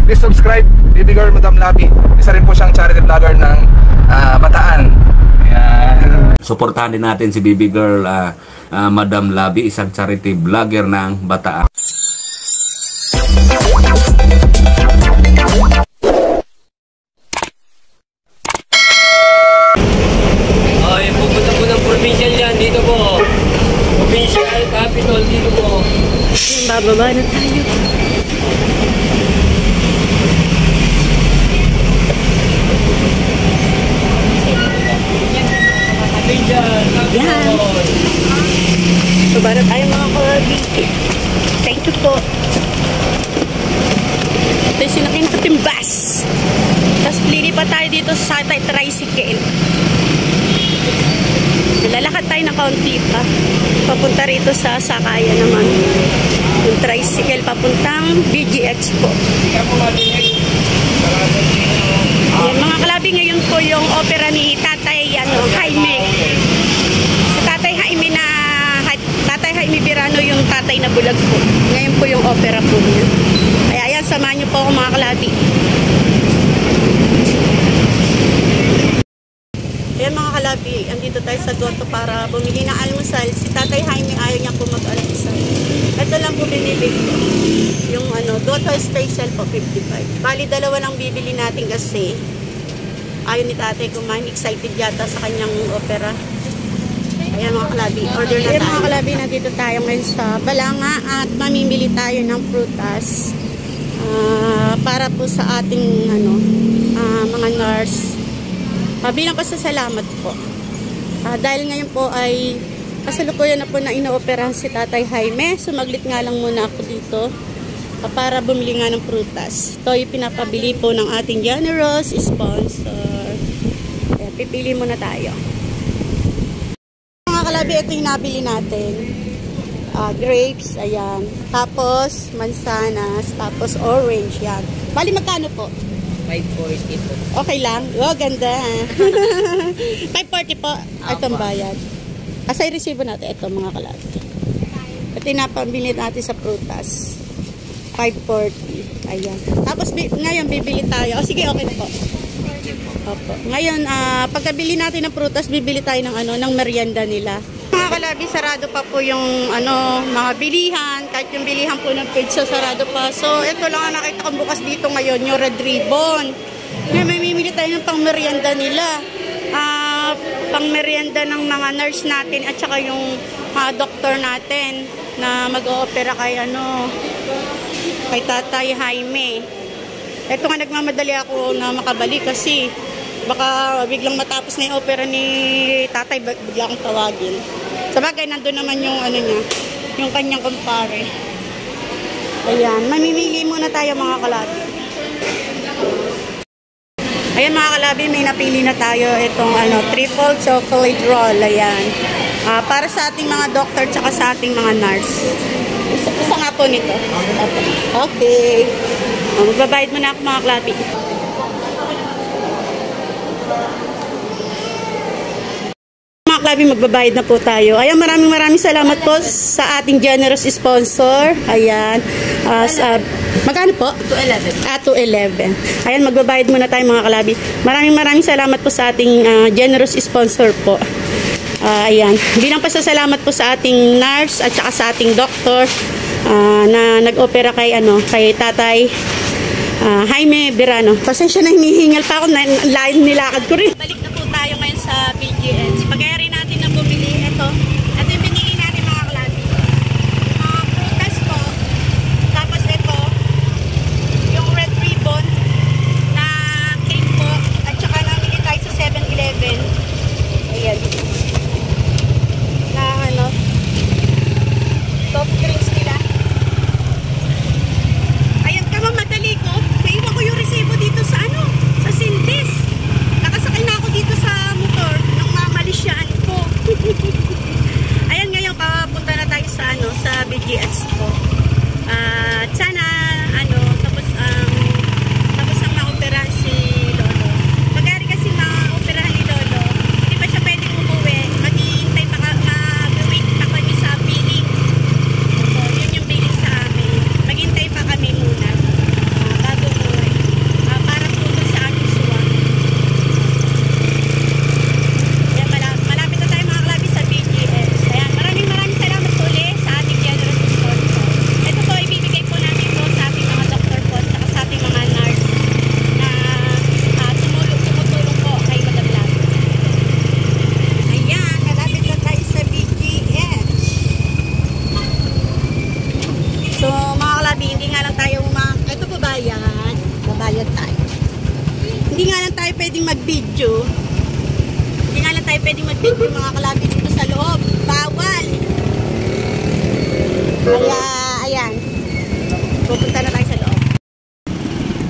please subscribe. Baby Girl Madam Labi. Isa rin po siyang charity vlogger ng Bataan. Ayan. Suportahan din natin si Baby Girl Madam Labi, isang charity vlogger ng Bataan. Pupunta po ng provincial yan, dito po. Provincial capital, dito po. Bababa na tayo. Yan. Baba na tayo mga kalabig. Thank you po. Ito yung sinakyan natin bus. Tapos lilipat tayo dito sa tricycle. Lalakad tayo na kaunti pa. Papunta rito sa sakayan naman. Yung tricycle papuntang BG Expo. Ayan, mga kalabi, ngayon po yung opera ni Tatay Jaime. Si Tatay Jaime Birano yung tatay na bulag po. Ngayon po yung opera po niya. Kaya ayan, samahan niyo po ako mga kalabi. Ayan mga kalabi, andito tayo sa Goto para bumili ng almusal. Si Tatay Jaime ayaw niya po mag-almusal. Ito lang po binili ko. Yung Goto Special po, 55. Bali, dalawa lang bibili natin kasi ayaw ni Tatay kumain. Excited yata sa kanyang opera. Ayan mga kalabi, order na tayo. Ayan mga kalabi, nandito tayo ngayon sa Balanga at mamimili tayo ng prutas para po sa ating mga nurse. Bilang pasasalamat po. Dahil ngayon po ay kasalukuyan na po na inooperahan si Tatay Jaime. Sumaglit nga lang muna ako dito para bumili nga ng prutas. Ito yung pinapabili po ng ating generous sponsor. Kaya pipili muna tayo. Mga kalabi, ito yung nabili natin. Grapes, ayan. Tapos mansanas, tapos orange, yan. Bali magkano po? 540 po. Okay lang. Oh, ganda. 540 po. Itong bayad. Asay resibo natin. Ito mga kalabi. Ito yung napambili natin sa prutas. 540. Ayan. Tapos ngayon bibili tayo. Sige, okay na po. Opo. Ngayon, pagkabili natin ng prutas, bibili tayo ng merienda nila. Mga kalabi, sarado pa po yung mga bilihan. Kahit yung bilihan po ng pizza, sarado pa. So, ito lang ang nakita ko bukas dito ngayon, yung Red Ribbon. Ngayon, may mimili tayo ng pang merienda nila. Pang merienda ng mga nurse natin at saka yung doktor natin na mag-oopera kay Tatay Jaime. Ito nga, nagmamadali ako na makabalik kasi baka biglang matapos na yung opera ni Tatay, bigla akong tawagin. Sabagay, nandun naman yung niya, yung kanyang kumpare. Ayan, mamimili muna tayo mga kalabi. Ayan mga kalabi, may napili na tayo itong triple chocolate roll. Ayan. Para sa ating mga doctor tsaka sa ating mga nurse. Isa nga po nito. Okay. Magbabayad muna ako mga kalabi. Mga kalabi, magbabayad na po tayo. Ayan, maraming salamat po sa ating generous sponsor. Ayan. Magkano po? 211. 211. Ayan, magbabayad muna tayo mga kalabi. Maraming salamat po sa ating generous sponsor po. Ayan. Bilang pasasalamat po sa ating nurse at saka sa ating doctor na nag-opera kay Tatay Jaime Birano. Pasensya na, hinihingal pa ako, lain nilakad ko rin. Balik na po tayo ngayon sa BGS. Pagkaya rin natin na bumili ito. At yung binili natin mga kalabi. Prutas po. Tapos ito, yung Red Ribbon na cake po. At saka namili tayo sa 7-Eleven. Ayan. Na soft drinks nila. Ayan, kamamadali ko. Naiwan ko yung resibo dito sa sa Sindis. Nakasakay na ako dito sa motor nang mamalisyaan ko. Ayan tayo. Hindi nga lang tayo pwedeng mag-video. Hindi nga lang tayo pwedeng mag-video mga kalabi dito sa loob. Bawal. Kaya, ayan. Pupunta na tayo sa loob.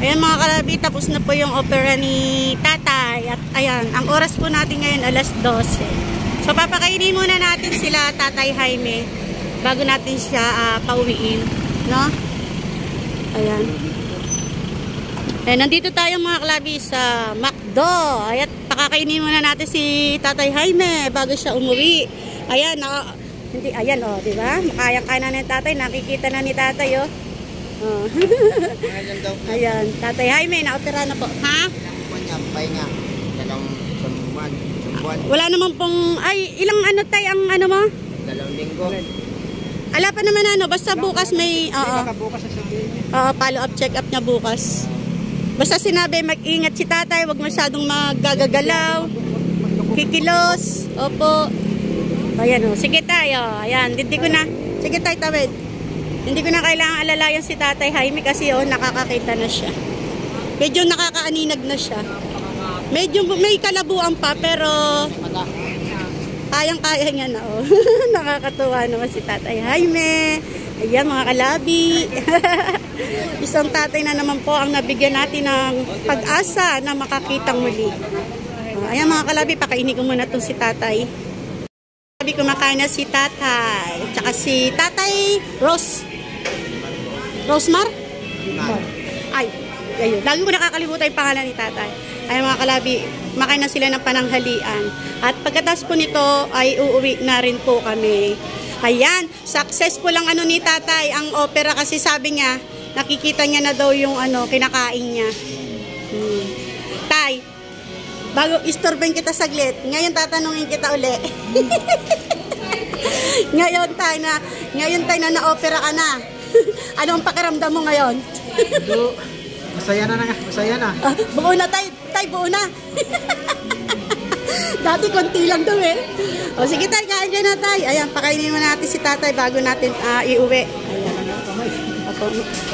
Ayan mga kalabi, tapos na po yung opera ni tatay. At ayan, ang oras po natin ngayon alas 12. So papakainin muna natin sila Tatay Jaime bago natin siya pauwiin, no? Ayan. Ayan, nandito tayo mga kalabi sa McDo. Ayan, pakakainin muna natin si Tatay Jaime bago siya umuwi. Ayan, hindi, ayan, di ba? Makayang-kaya na ng tatay, nakikita na ni tatay, Ayan, Tatay Jaime, na-opera na po. Ha? Pahinga. Wala naman pong, ilang ano tayo ang ano mo? 2 linggo. Ala pa naman basta bukas may, follow up, check up niya bukas. Basta sinabi, mag-ingat si tatay, wag masyadong magagalaw, kikilos, opo. Ayan sige tayo, ayan, hindi ko na, sige tayo tawid. Hindi ko na kailangan alalayan si Tatay Jaime kasi nakakakita na siya. Medyo nakakaaninag na siya. Medyo may kalabuan pa pero kayang-kaya niya na Nakakatuwa naman si Tatay Jaime. Ayan mga kalabi. Isang tatay na naman po ang nabigyan natin ng pag-asa na makakitang muli. Ayan mga kalabi, pakainin ko muna itong si tatay. Sabi kumakain na si tatay. Tsaka si Tatay Rosmar? Ay, ayun. Lagi ko nakakalimutan yung pangalan ni tatay. Ay mga kalabi, makain na sila ng pananghalian. At pagkatapos po nito ay uuwi na rin po kami. Ayan, successful ang ni tatay, ang opera kasi sabi niya, nakikita niya na daw yung kinakain niya. Tay, bago istorben kita saglit, ngayon tatanungin kita uli. Ngayon tay na na-opera ka na. Ano ang pakiramdam mo ngayon? Masaya na. Buo na tay, buo na. Dati konti lang daw O sige tay, kain ka na tay. Ayan, pakainin mo natin si tatay bago natin iuwi. Ayan.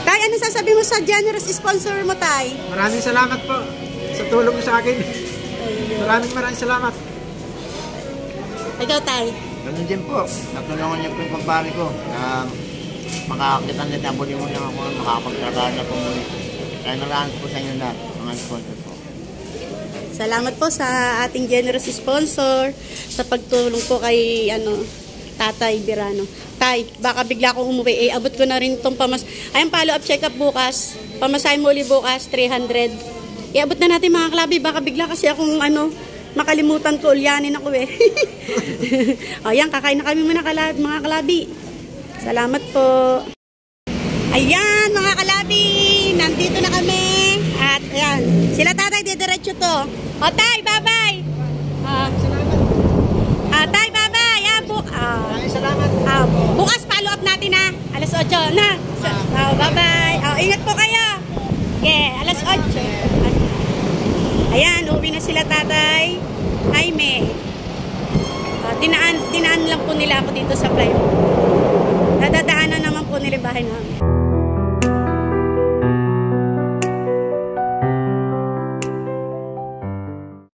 Tay, ano sasabi mo sa generous sponsor mo tay? Maraming salamat po sa tulong mo sa akin. Maraming salamat. Ikaw tay? Ganun din po. Natulungan niyo po yung pagpari ko na makakakitan din ang buli mo niya ako, makakapagtrabaho na po muli. Kaya maraming po sa inyo lahat, mga sponsor po. Salamat po sa ating generous sponsor sa pagtulong po kay Tatay Birano. Tay, baka bigla akong umuwi. Abot ko na rin itong ayun, follow up check up bukas. Pamasahin mo ulit bukas, 300. Iabot na natin mga kalabi. Baka bigla kasi akong makalimutan ko, ulyanin ako Ayan, kakain na kami muna mga kalabi. Salamat po. Ayan mga kalabi, nandito na kami. At ayan, sila tatay, didiretso to. O tay, bye-bye. Tay, bye-bye. Salamat. Bukas follow up natin alas 8 na. Bye-bye. Ingat po kayo. Okay, alas 8. Ayan, uwi na sila Tatay Jaime. Dinaan lang po nila ako dito sa flyover. Nadadaanan naman po nila bahay namin.